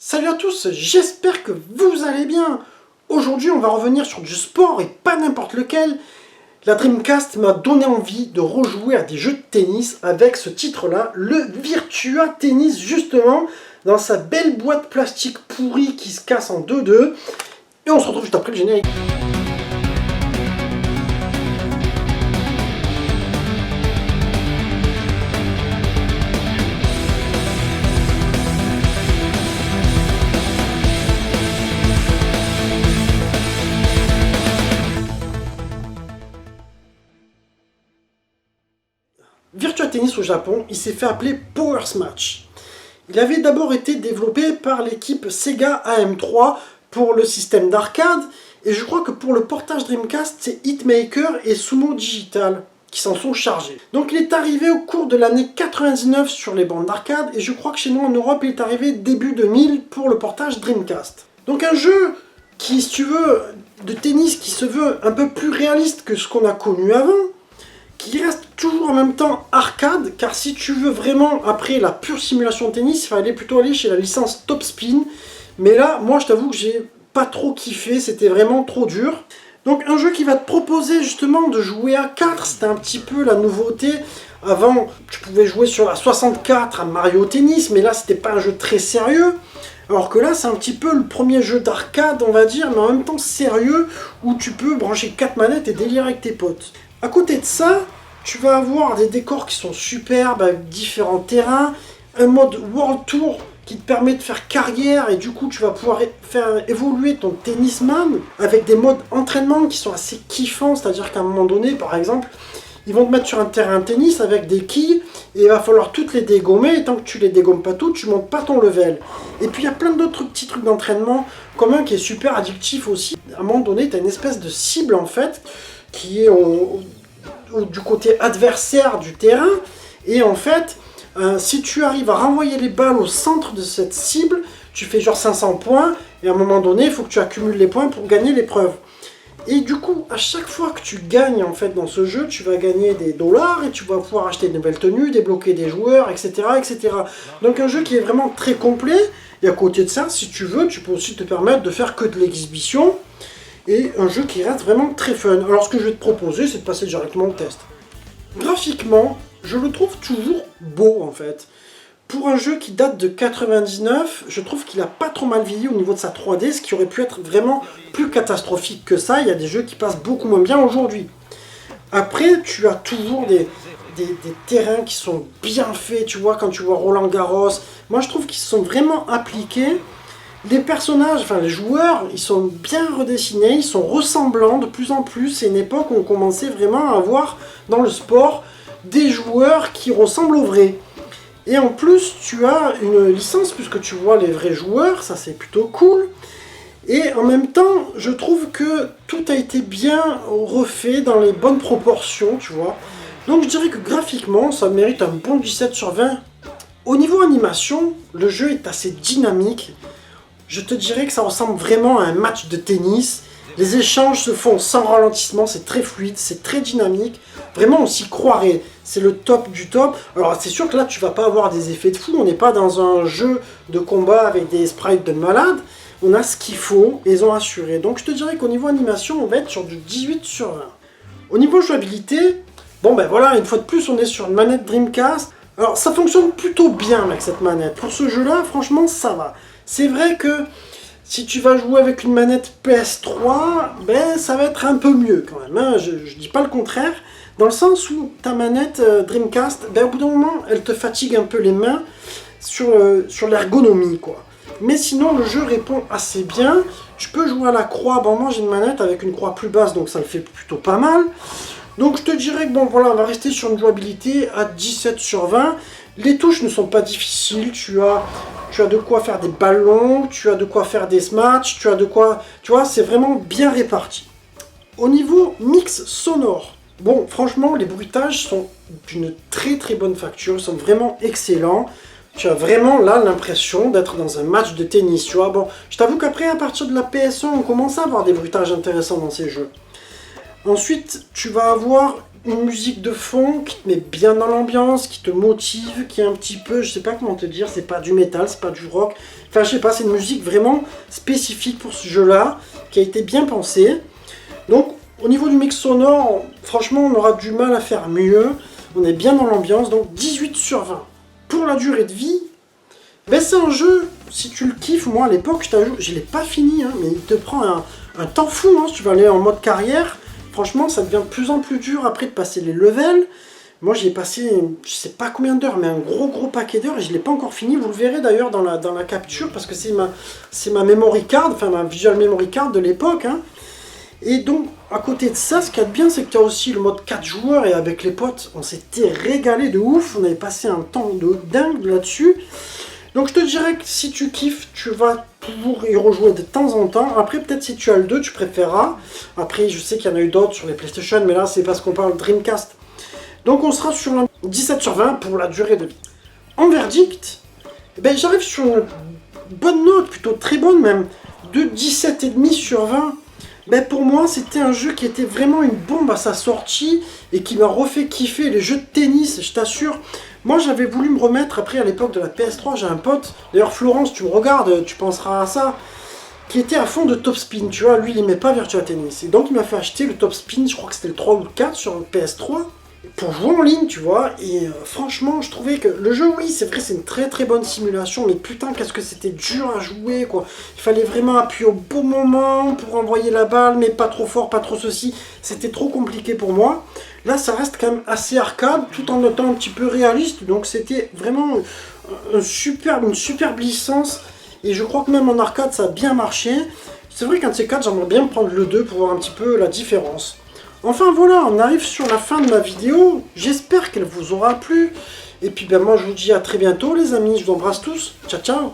Salut à tous, j'espère que vous allez bien. Aujourd'hui, on va revenir sur du sport et pas n'importe lequel. La Dreamcast m'a donné envie de rejouer à des jeux de tennis avec ce titre-là, le Virtua Tennis, justement, dans sa belle boîte plastique pourrie qui se casse en 2-2. Et on se retrouve juste après le générique. Virtua Tennis au Japon, il s'est fait appeler Power Smash. Il avait d'abord été développé par l'équipe Sega AM3 pour le système d'arcade, et je crois que pour le portage Dreamcast, c'est Hitmaker et Sumo Digital qui s'en sont chargés. Donc il est arrivé au cours de l'année 99 sur les bandes d'arcade, et je crois que chez nous en Europe, il est arrivé début 2000 pour le portage Dreamcast. Donc un jeu qui, si tu veux, de tennis qui se veut un peu plus réaliste que ce qu'on a connu avant, qui reste toujours en même temps arcade, car si tu veux vraiment, après la pure simulation de tennis, il fallait plutôt aller chez la licence Top Spin. Mais là, moi je t'avoue que j'ai pas trop kiffé, c'était vraiment trop dur. Donc un jeu qui va te proposer justement de jouer à 4, c'était un petit peu la nouveauté. Avant, tu pouvais jouer sur la 64 à Mario Tennis, mais là c'était pas un jeu très sérieux. Alors que là, c'est un petit peu le premier jeu d'arcade, on va dire, mais en même temps sérieux, où tu peux brancher 4 manettes et délire avec tes potes. À côté de ça, tu vas avoir des décors qui sont superbes avec différents terrains, un mode World Tour qui te permet de faire carrière et du coup tu vas pouvoir faire évoluer ton tennisman avec des modes entraînement qui sont assez kiffants, c'est-à-dire qu'à un moment donné, par exemple, ils vont te mettre sur un terrain de tennis avec des quilles et il va falloir toutes les dégommer, et tant que tu les dégommes pas toutes, tu montes pas ton level. Et puis il y a plein d'autres petits trucs d'entraînement, comme un qui est super addictif aussi. À un moment donné, tu as une espèce de cible en fait, qui est du côté adversaire du terrain, et en fait si tu arrives à renvoyer les balles au centre de cette cible, tu fais genre 500 points, et à un moment donné il faut que tu accumules les points pour gagner l'épreuve. Et du coup, à chaque fois que tu gagnes en fait dans ce jeu, tu vas gagner des dollars et tu vas pouvoir acheter de nouvelles tenues, débloquer des joueurs, etc., etc. Donc un jeu qui est vraiment très complet. Et à côté de ça, si tu veux, tu peux aussi te permettre de faire que de l'exhibition. Et un jeu qui reste vraiment très fun. Alors ce que je vais te proposer, c'est de passer directement au test. Graphiquement, je le trouve toujours beau en fait. Pour un jeu qui date de 99, je trouve qu'il a pas trop mal vieilli au niveau de sa 3D, ce qui aurait pu être vraiment plus catastrophique que ça. Il y a des jeux qui passent beaucoup moins bien aujourd'hui. Après, tu as toujours des terrains qui sont bien faits, tu vois, quand tu vois Roland Garros. Moi, je trouve qu'ils sont vraiment appliqués. Les personnages, enfin les joueurs, ils sont bien redessinés, ils sont ressemblants de plus en plus. C'est une époque où on commençait vraiment à avoir dans le sport des joueurs qui ressemblent aux vrais. Et en plus, tu as une licence puisque tu vois les vrais joueurs, ça c'est plutôt cool. Et en même temps, je trouve que tout a été bien refait dans les bonnes proportions, tu vois. Donc je dirais que graphiquement, ça mérite un bon 17 sur 20. Au niveau animation, le jeu est assez dynamique. Je te dirais que ça ressemble vraiment à un match de tennis. Les échanges se font sans ralentissement, c'est très fluide, c'est très dynamique. Vraiment, on s'y croirait. C'est le top du top. Alors, c'est sûr que là, tu vas pas avoir des effets de fou. On n'est pas dans un jeu de combat avec des sprites de malade. On a ce qu'il faut et ils ont assuré. Donc, je te dirais qu'au niveau animation, on va être sur du 18 sur 20. Au niveau jouabilité, bon ben voilà, une fois de plus, on est sur une manette Dreamcast. Alors, ça fonctionne plutôt bien avec cette manette. Pour ce jeu-là, franchement, ça va. C'est vrai que si tu vas jouer avec une manette PS3, ben ça va être un peu mieux quand même, hein. Je dis pas le contraire, dans le sens où ta manette Dreamcast, ben au bout d'un moment, elle te fatigue un peu les mains sur l'ergonomie, quoi. Mais sinon, le jeu répond assez bien. Tu peux jouer à la croix. Bon, moi j'ai une manette avec une croix plus basse, donc ça le fait plutôt pas mal. Donc je te dirais que bon voilà, on va rester sur une jouabilité à 17 sur 20. Les touches ne sont pas difficiles, tu as de quoi faire des ballons, tu as de quoi faire des smash, tu as de quoi... Tu vois, c'est vraiment bien réparti. Au niveau mix sonore, bon, franchement, les bruitages sont d'une très très bonne facture, ils sont vraiment excellents. Tu as vraiment là l'impression d'être dans un match de tennis, tu vois. Bon, je t'avoue qu'après, à partir de la PS1, on commence à avoir des bruitages intéressants dans ces jeux. Ensuite, tu vas avoir une musique de fond qui te met bien dans l'ambiance, qui te motive, qui est un petit peu, je sais pas comment te dire, c'est pas du métal, c'est pas du rock. Enfin, je sais pas, c'est une musique vraiment spécifique pour ce jeu-là, qui a été bien pensée. Donc, au niveau du mix sonore, franchement, on aura du mal à faire mieux. On est bien dans l'ambiance, donc 18 sur 20. Pour la durée de vie, ben c'est un jeu, si tu le kiffes, moi à l'époque, je l'ai pas fini, hein, mais il te prend un temps fou, hein, si tu vas aller en mode carrière. Franchement, ça devient de plus en plus dur après de passer les levels. Moi, j'y ai passé, je sais pas combien d'heures, mais un gros paquet d'heures, et je l'ai pas encore fini. Vous le verrez d'ailleurs dans la capture, parce que c'est ma memory card, enfin ma visual memory card de l'époque, hein. Et donc, à côté de ça, ce qu'il y a de bien, c'est que tu as aussi le mode 4 joueurs, et avec les potes, on s'était régalé de ouf, on avait passé un temps de dingue là-dessus. Donc je te dirais que si tu kiffes, tu vas toujours y rejouer de temps en temps. Après, peut-être si tu as le 2, tu préféreras. Après, je sais qu'il y en a eu d'autres sur les PlayStation, mais là, c'est parce qu'on parle Dreamcast. Donc on sera sur un 17 sur 20 pour la durée de vie. En verdict, ben, j'arrive sur une bonne note, plutôt très bonne même, de 17,5 sur 20. Ben pour moi, c'était un jeu qui était vraiment une bombe à sa sortie et qui m'a refait kiffer les jeux de tennis, je t'assure. Moi, j'avais voulu me remettre, après, à l'époque de la PS3, j'ai un pote, d'ailleurs, Florence, tu me regardes, tu penseras à ça, qui était à fond de Top Spin, tu vois, lui, il n'aimait pas Virtua Tennis. Et donc, il m'a fait acheter le Top Spin, je crois que c'était le 3 ou le 4 sur le PS3, pour jouer en ligne, tu vois, et franchement, je trouvais que le jeu, oui, c'est vrai, c'est une très très bonne simulation, mais putain, qu'est-ce que c'était dur à jouer, quoi. Il fallait vraiment appuyer au bon moment pour envoyer la balle, mais pas trop fort, pas trop ceci. C'était trop compliqué pour moi. Là, ça reste quand même assez arcade, tout en étant un petit peu réaliste, donc c'était vraiment une superbe licence, et je crois que même en arcade, ça a bien marché. C'est vrai qu'un de ces quatre, j'aimerais bien prendre le 2 pour voir un petit peu la différence. Enfin voilà, on arrive sur la fin de ma vidéo, j'espère qu'elle vous aura plu, et puis ben moi je vous dis à très bientôt les amis, je vous embrasse tous, ciao ciao.